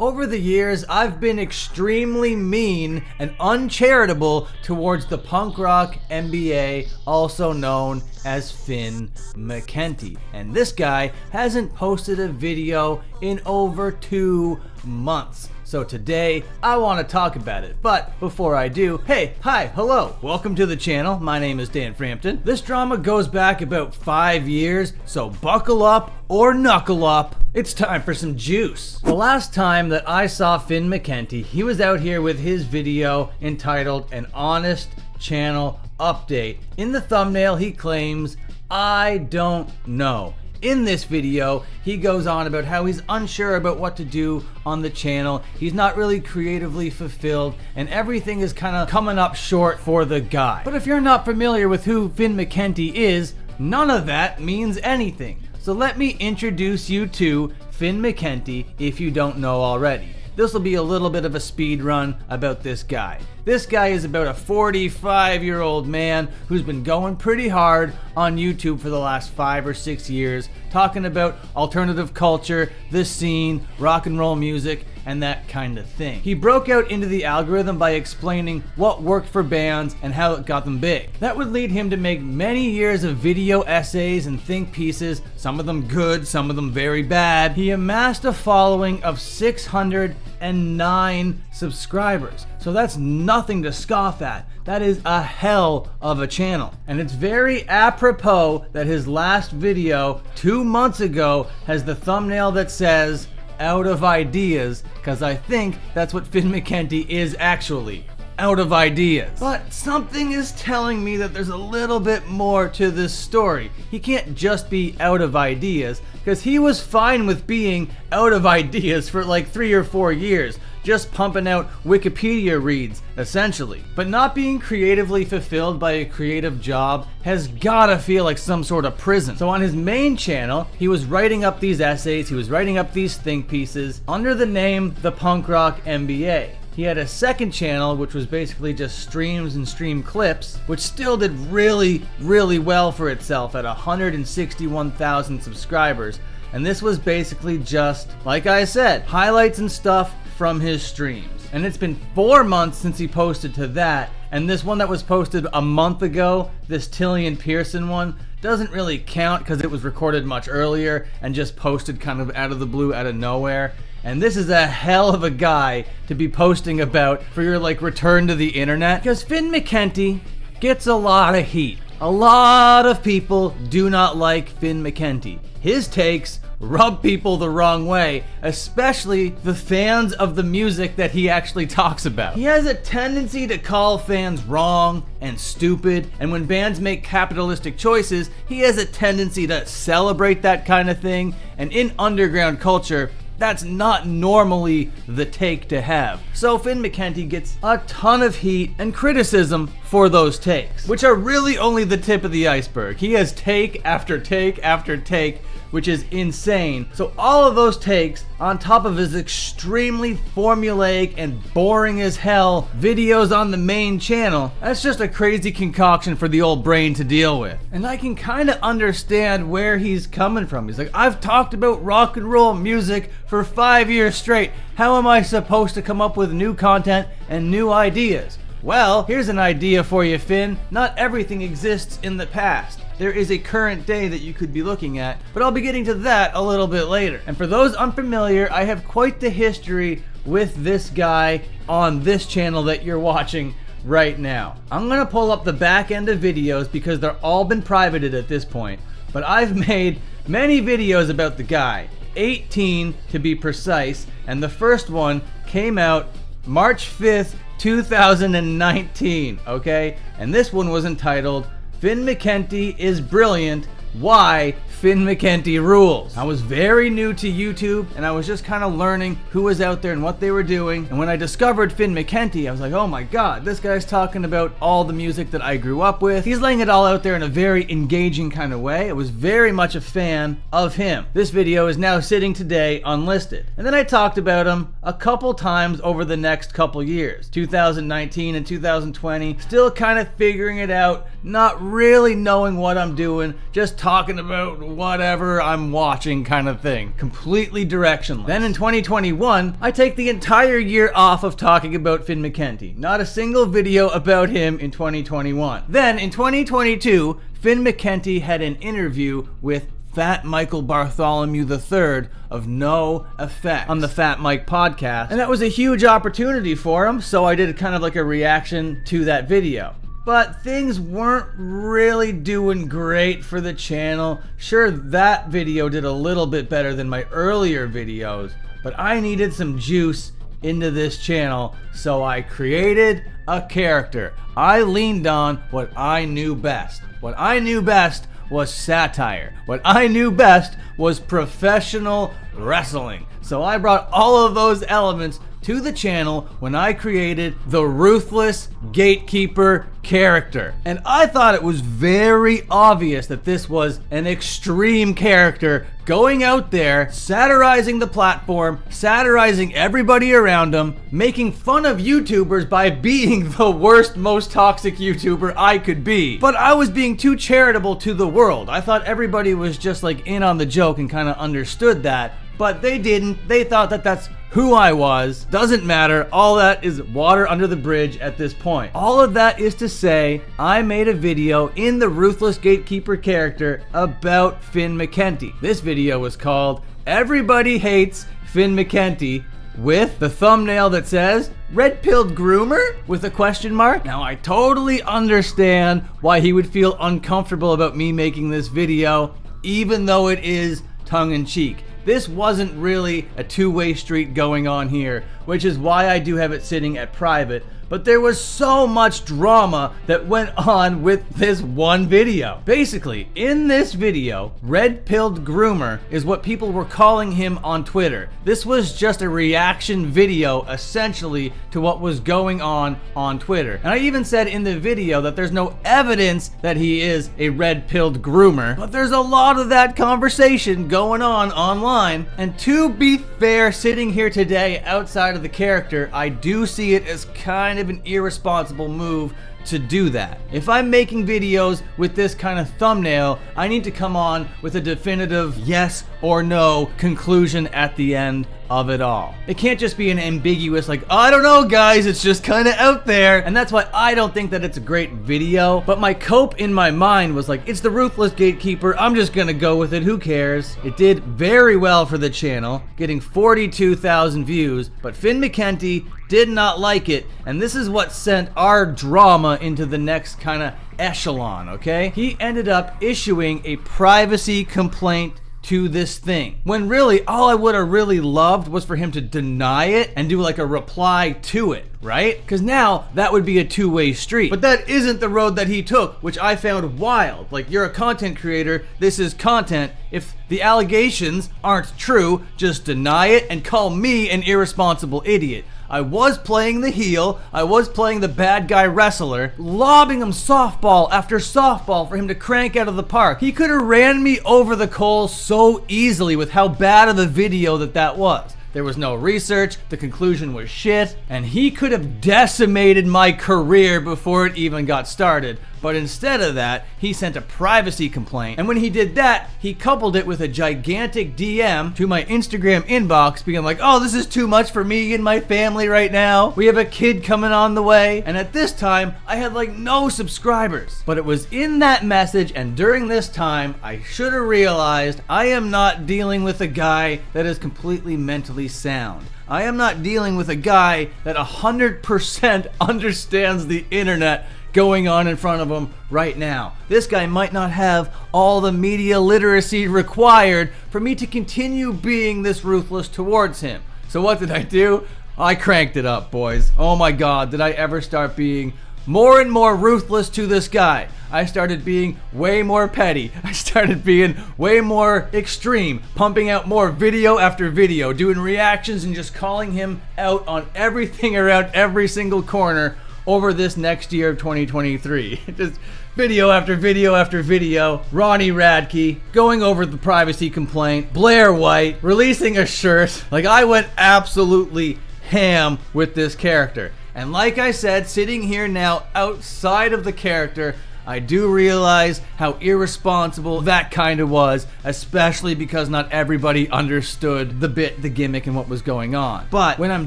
Over the years, I've been extremely mean and uncharitable towards the punk rock MBA, also known as Finn Mckenty. And this guy hasn't posted a video in over 2 months. So today, I want to talk about it. But before I do, hey, hi, hello, welcome to the channel. My name is Dan Frampton. This drama goes back about 5 years, so buckle up or knuckle up. It's time for some juice. The last time that I saw Finn Mckenty, he was out here with his video entitled An Honest Channel Update. In the thumbnail, he claims, I don't know. In this video, he goes on about how he's unsure about what to do on the channel. He's not really creatively fulfilled, and everything is kind of coming up short for the guy. But if you're not familiar with who Finn Mckenty is, none of that means anything. So let me introduce you to Finn Mckenty if you don't know already. This will be a little bit of a speed run about this guy. This guy is about a 45-year-old man who's been going pretty hard on YouTube for the last 5 or 6 years, talking about alternative culture, the scene, rock and roll music, and that kind of thing. He broke out into the algorithm by explaining what worked for bands and how it got them big. That would lead him to make many years of video essays and think pieces, some of them good, some of them very bad. He amassed a following of 609 subscribers. So that's nothing to scoff at. That is a hell of a channel. And it's very apropos that his last video 2 months ago has the thumbnail that says, out of ideas, because I think that's what Finn Mckenty is actually. Out of ideas. But something is telling me that there's a little bit more to this story. He can't just be out of ideas, because he was fine with being out of ideas for like 3 or 4 years, just pumping out Wikipedia reads, essentially. But not being creatively fulfilled by a creative job has gotta feel like some sort of prison. So on his main channel, he was writing up these essays, he was writing up these think pieces under the name The Punk Rock MBA. He had a second channel, which was basically just streams and stream clips, which still did really, really well for itself at 161,000 subscribers. And this was basically just, like I said, highlights and stuff from his streams. And it's been 4 months since he posted to that, and this one that was posted a month ago, this Tillian Pearson one, doesn't really count because it was recorded much earlier and just posted kind of out of the blue, out of nowhere. And this is a hell of a guy to be posting about for your like return to the internet, because Finn Mckenty gets a lot of heat. A lot of people do not like Finn Mckenty. His takes rub people the wrong way, especially the fans of the music that he actually talks about. He has a tendency to call fans wrong and stupid, and when bands make capitalistic choices, he has a tendency to celebrate that kind of thing, and in underground culture, that's not normally the take to have. So Finn Mckenty gets a ton of heat and criticism for those takes, which are really only the tip of the iceberg. He has take after take after take, which is insane. So all of those takes, on top of his extremely formulaic and boring as hell videos on the main channel, that's just a crazy concoction for the old brain to deal with. And I can kind of understand where he's coming from. He's like, I've talked about rock and roll music for 5 years straight. How am I supposed to come up with new content and new ideas? Well, here's an idea for you, Finn. Not everything exists in the past. There is a current day that you could be looking at, but I'll be getting to that a little bit later. And for those unfamiliar, I have quite the history with this guy on this channel that you're watching right now. I'm gonna pull up the back end of videos because they're all been privated at this point, but I've made many videos about the guy, 18 to be precise, and the first one came out March 5th, 2019, okay? And this one was entitled, Finn Mckenty is Brilliant, Why Finn Mckenty Rules. I was very new to YouTube, and I was just kind of learning who was out there and what they were doing. And when I discovered Finn Mckenty, I was like, oh my god, this guy's talking about all the music that I grew up with. He's laying it all out there in a very engaging kind of way. I was very much a fan of him. This video is now sitting today unlisted. And then I talked about him a couple times over the next couple years. 2019 and 2020, still kind of figuring it out, not really knowing what I'm doing, just talking about whatever I'm watching kind of thing. Completely directionless. Then in 2021, I take the entire year off of talking about Finn Mckenty. Not a single video about him in 2021. Then in 2022, Finn Mckenty had an interview with Fat Michael Bartholomew III of No Effect on the Fat Mike podcast. And that was a huge opportunity for him, so I did kind of like a reaction to that video. But things weren't really doing great for the channel. Sure, that video did a little bit better than my earlier videos, but I needed some juice into this channel, so I created a character. I leaned on what I knew best. What I knew best was satire. What I knew best was professional wrestling. So I brought all of those elements to the channel when I created the Ruthless Gatekeeper character. And I thought it was very obvious that this was an extreme character going out there, satirizing the platform, satirizing everybody around him, making fun of YouTubers by being the worst, most toxic YouTuber I could be. But I was being too charitable to the world. I thought everybody was just like in on the joke and kind of understood that, but they didn't. They thought that that's who I was. Doesn't matter. All that is water under the bridge at this point. All of that is to say, I made a video in the Ruthless Gatekeeper character about Finn Mckenty. This video was called Everybody Hates Finn Mckenty, with the thumbnail that says Red Pilled Groomer with a question mark. Now I totally understand why he would feel uncomfortable about me making this video, even though it is tongue-in-cheek. This wasn't really a two-way street going on here, which is why I do have it sitting at private, but there was so much drama that went on with this one video. Basically, in this video, Red Pilled Groomer is what people were calling him on Twitter. This was just a reaction video, essentially, to what was going on Twitter. And I even said in the video that there's no evidence that he is a Red Pilled Groomer, but there's a lot of that conversation going on online. And to be fair, sitting here today outside of the character, I do see it as kind of an irresponsible move to do that. If I'm making videos with this kind of thumbnail, I need to come on with a definitive yes or no conclusion at the end of it all. It can't just be an ambiguous like, I don't know guys, it's just kind of out there. And that's why I don't think that it's a great video. But my cope in my mind was like, it's the Ruthless Gatekeeper, I'm just gonna go with it, who cares? It did very well for the channel, getting 42,000 views, but Finn Mckenty did not like it, and this is what sent our drama into the next kind of echelon, okay? He ended up issuing a privacy complaint to this thing, when really all I would have really loved was for him to deny it and do like a reply to it, right? Because now that would be a two-way street. But that isn't the road that he took, which I found wild. Like, you're a content creator, this is content. If the allegations aren't true, just deny it and call me an irresponsible idiot. I was playing the heel, I was playing the bad guy wrestler, lobbing him softball after softball for him to crank out of the park. He could have ran me over the coals so easily with how bad of a video that was. There was no research, the conclusion was shit, and he could have decimated my career before it even got started. But instead of that, he sent a privacy complaint. And when he did that, he coupled it with a gigantic DM to my Instagram inbox being like, oh, this is too much for me and my family right now. We have a kid coming on the way. And at this time, I had like no subscribers. But it was in that message and during this time, I should have realized I am not dealing with a guy that is completely mentally sound. I am not dealing with a guy that 100% understands the internet going on in front of him right now. This guy might not have all the media literacy required for me to continue being this ruthless towards him. So what did I do? I cranked it up, boys. Oh my God, did I ever start being more and more ruthless to this guy. I started being way more petty. I started being way more extreme, pumping out more video after video, doing reactions and just calling him out on everything around every single corner over this next year of 2023. Just video after video after video. Ronnie Radke going over the privacy complaint. Blair White releasing a shirt. Like, I went absolutely ham with this character. And like I said, sitting here now outside of the character, I do realize how irresponsible that kind of was, especially because not everybody understood the bit, the gimmick, and what was going on. But when I'm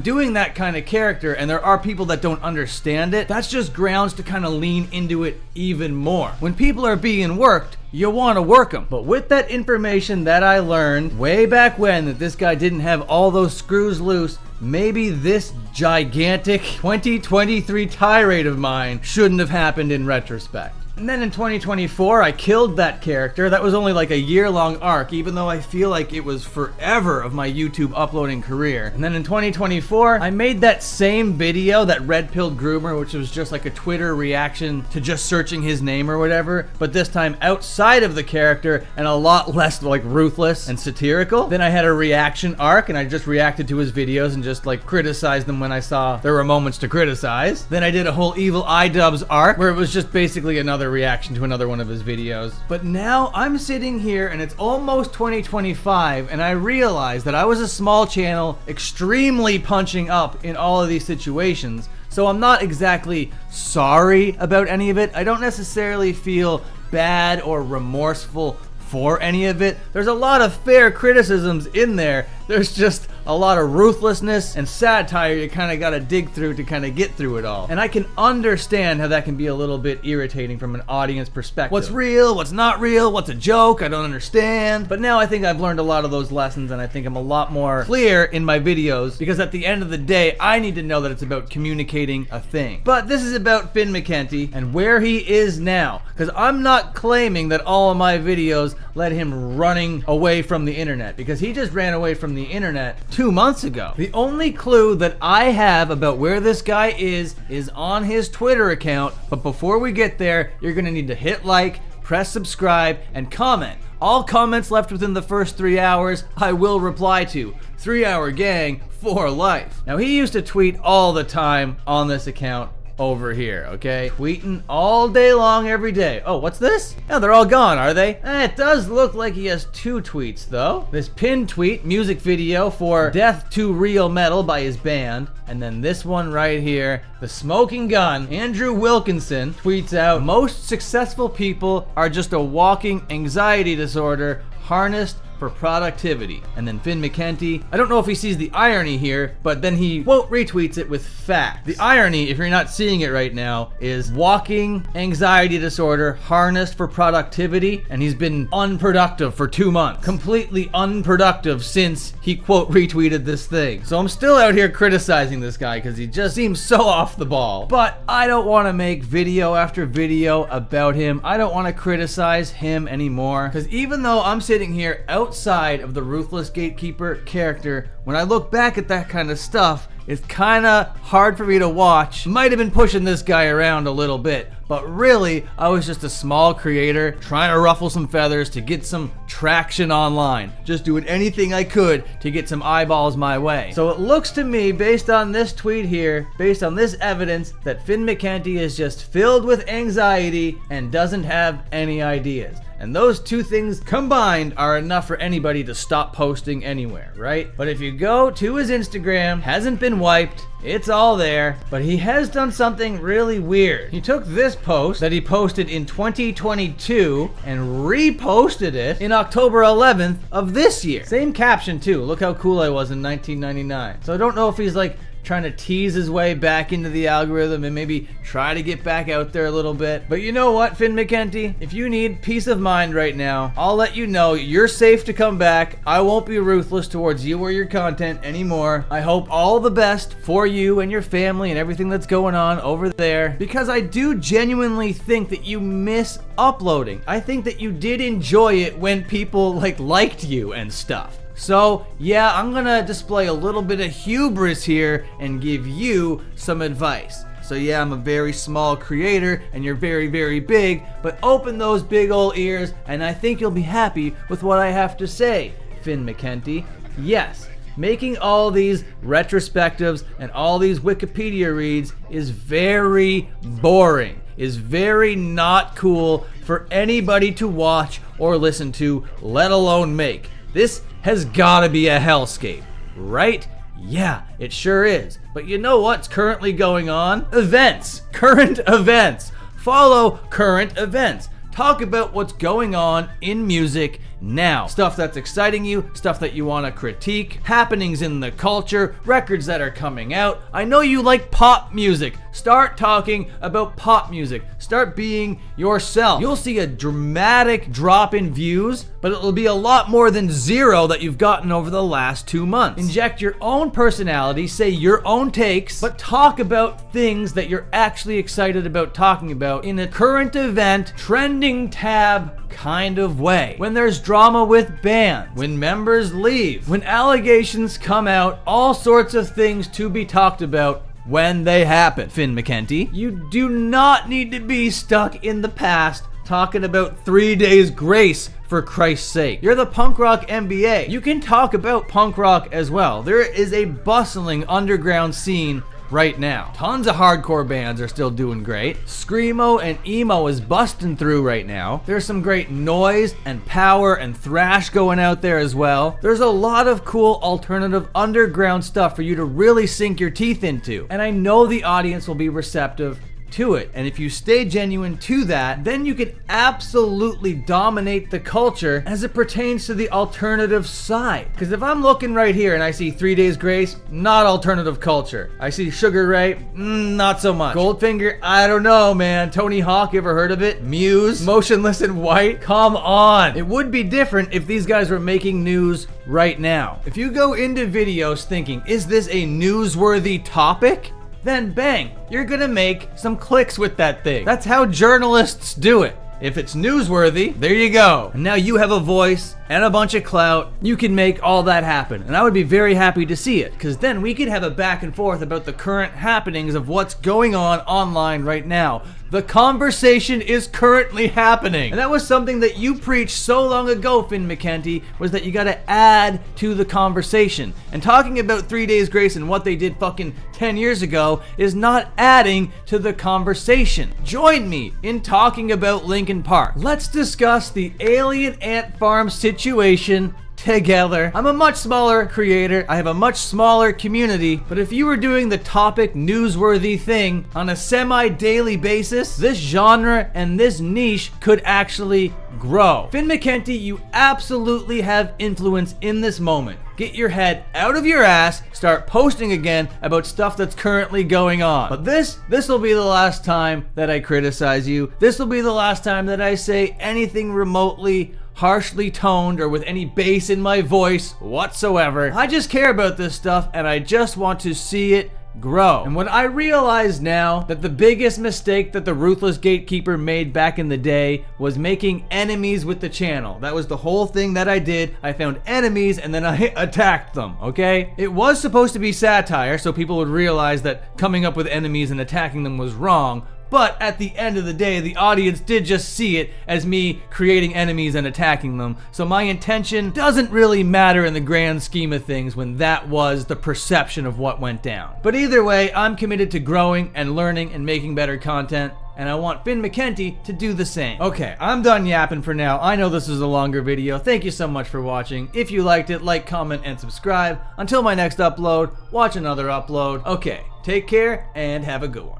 doing that kind of character and there are people that don't understand it, that's just grounds to kind of lean into it even more. When people are being worked, you want to work them. But with that information that I learned way back when, that this guy didn't have all those screws loose, maybe this gigantic 2023 tirade of mine shouldn't have happened in retrospect. And then in 2024, I killed that character. That was only like a year-long arc, even though I feel like it was forever of my YouTube uploading career. And then in 2024, I made that same video, that red-pilled groomer, which was just like a Twitter reaction to just searching his name or whatever, but this time outside of the character and a lot less like ruthless and satirical. Then I had a reaction arc, and I just reacted to his videos and just like criticized them when I saw there were moments to criticize. Then I did a whole Evil iDubbbz arc, where it was just basically another reaction to another one of his videos. But now I'm sitting here and it's almost 2025, and I realize that I was a small channel extremely punching up in all of these situations, so I'm not exactly sorry about any of it. I don't necessarily feel bad or remorseful for any of it. There's a lot of fair criticisms in there. There's just a lot of ruthlessness and satire you kind of got to dig through to kind of get through it all. And I can understand how that can be a little bit irritating from an audience perspective. What's real? What's not real? What's a joke? I don't understand. But now I think I've learned a lot of those lessons, and I think I'm a lot more clear in my videos, because at the end of the day, I need to know that it's about communicating a thing. But this is about Finn Mckenty and where he is now, because I'm not claiming that all of my videos led him running away from the internet, because he just ran away from the internet 2 months ago. The only clue that I have about where this guy is on his Twitter account. But before we get there, you're gonna need to hit like, press subscribe, and comment. All comments left within the first 3 hours, I will reply to. 3 Hour Gang for life. Now, he used to tweet all the time on this account over here, okay? Tweeting all day long, every day. Oh, what's this? Oh, they're all gone, are they? It does look like he has 2 tweets, though. This pinned tweet, music video for Death to Real Metal by his band. And then this one right here, the smoking gun, Andrew Wilkinson, tweets out, "Most successful people are just a walking anxiety disorder harnessed for productivity." And then Finn Mckenty, I don't know if he sees the irony here, but then he quote retweets it with facts. The irony, if you're not seeing it right now, is walking anxiety disorder harnessed for productivity, and he's been unproductive for 2 months. Completely unproductive since he quote retweeted this thing. So I'm still out here criticizing this guy because he just seems so off the ball. But I don't want to make video after video about him. I don't want to criticize him anymore, because even though I'm sitting here outside of the Ruthless Gatekeeper character, when I look back at that kind of stuff, it's kind of hard for me to watch. Might have been pushing this guy around a little bit, but really, I was just a small creator trying to ruffle some feathers to get some traction online. Just doing anything I could to get some eyeballs my way. So it looks to me, based on this tweet here, based on this evidence, that Finn Mckenty is just filled with anxiety and doesn't have any ideas. And those 2 things combined are enough for anybody to stop posting anywhere, right? But if you go to his Instagram, hasn't been wiped, it's all there, but he has done something really weird. He took this post that he posted in 2022 and reposted it in October 11th of this year. Same caption too, look how cool I was in 1999. So I don't know if he's like trying to tease his way back into the algorithm and maybe try to get back out there a little bit. But you know what, Finn Mckenty? If you need peace of mind right now, I'll let you know you're safe to come back. I won't be ruthless towards you or your content anymore. I hope all the best for you and your family and everything that's going on over there, because I do genuinely think that you miss uploading. I think that you did enjoy it when people liked you and stuff. So yeah, I'm gonna display a little bit of hubris here and give you some advice. So yeah, I'm a very small creator and you're very, very big, but open those big old ears and I think you'll be happy with what I have to say, Finn Mckenty. Yes, making all these retrospectives and all these Wikipedia reads is very boring, is very not cool for anybody to watch or listen to, let alone make. This has gotta be a hellscape, right? Yeah, it sure is. But you know what's currently going on? Events, current events. Follow current events. Talk about what's going on in music now. Stuff that's exciting you, stuff that you want to critique, happenings in the culture, records that are coming out. I know you like pop music. Start talking about pop music. Start being yourself. You'll see a dramatic drop in views, but it'll be a lot more than 0 that you've gotten over the last 2 months. Inject your own personality, say your own takes, but talk about things that you're actually excited about talking about in a current event, trending tab kind of way. When there's drama with bands, when members leave, when allegations come out, all sorts of things to be talked about when they happen. Finn Mckenty, you do not need to be stuck in the past talking about 3 Days Grace, for Christ's sake. You're the punk rock MBA. You can talk about punk rock as well. There is a bustling underground scene right now. Tons of hardcore bands are still doing great. Screamo and emo is busting through right now. There's some great noise and power and thrash going out there as well. There's a lot of cool alternative underground stuff for you to really sink your teeth into. And I know the audience will be receptive to it. And if you stay genuine to that, then you can absolutely dominate the culture as it pertains to the alternative side. Because if I'm looking right here and I see 3 Days Grace, not alternative culture. I see Sugar Ray, not so much. Goldfinger, I don't know, man. Tony Hawk, you ever heard of it? Muse, Motionless in White, come on. It would be different if these guys were making news right now. If you go into videos thinking, is this a newsworthy topic? Then bang, you're gonna make some clicks with that thing. That's how journalists do it. If it's newsworthy, there you go. And now you have a voice and a bunch of clout. You can make all that happen. And I would be very happy to see it, because then we could have a back and forth about the current happenings of what's going on online right now. The conversation is currently happening. And that was something that you preached so long ago, Finn Mckenty, was that you gotta add to the conversation. And talking about 3 Days Grace and what they did fucking 10 years ago is not adding to the conversation. Join me in talking about Linkin Park. Let's discuss the alien ant farm situation together. I'm a much smaller creator, I have a much smaller community, but if you were doing the topic newsworthy thing on a semi-daily basis, this genre and this niche could actually grow. Finn Mckenty, you absolutely have influence in this moment. Get your head out of your ass, start posting again about stuff that's currently going on. But this will be the last time that I criticize you. This will be the last time that I say anything remotely harshly toned or with any bass in my voice whatsoever. I just care about this stuff and I just want to see it grow. And what I realize now, that the biggest mistake that the Ruthless Gatekeeper made back in the day was making enemies with the channel. That was the whole thing that I did. I found enemies and then I attacked them, okay? It was supposed to be satire, so people would realize that coming up with enemies and attacking them was wrong. But at the end of the day, the audience did just see it as me creating enemies and attacking them. So my intention doesn't really matter in the grand scheme of things when that was the perception of what went down. But either way, I'm committed to growing and learning and making better content. And I want Finn Mckenty to do the same. Okay, I'm done yapping for now. I know this is a longer video. Thank you so much for watching. If you liked it, like, comment, and subscribe. Until my next upload, watch another upload. Okay, take care and have a good one.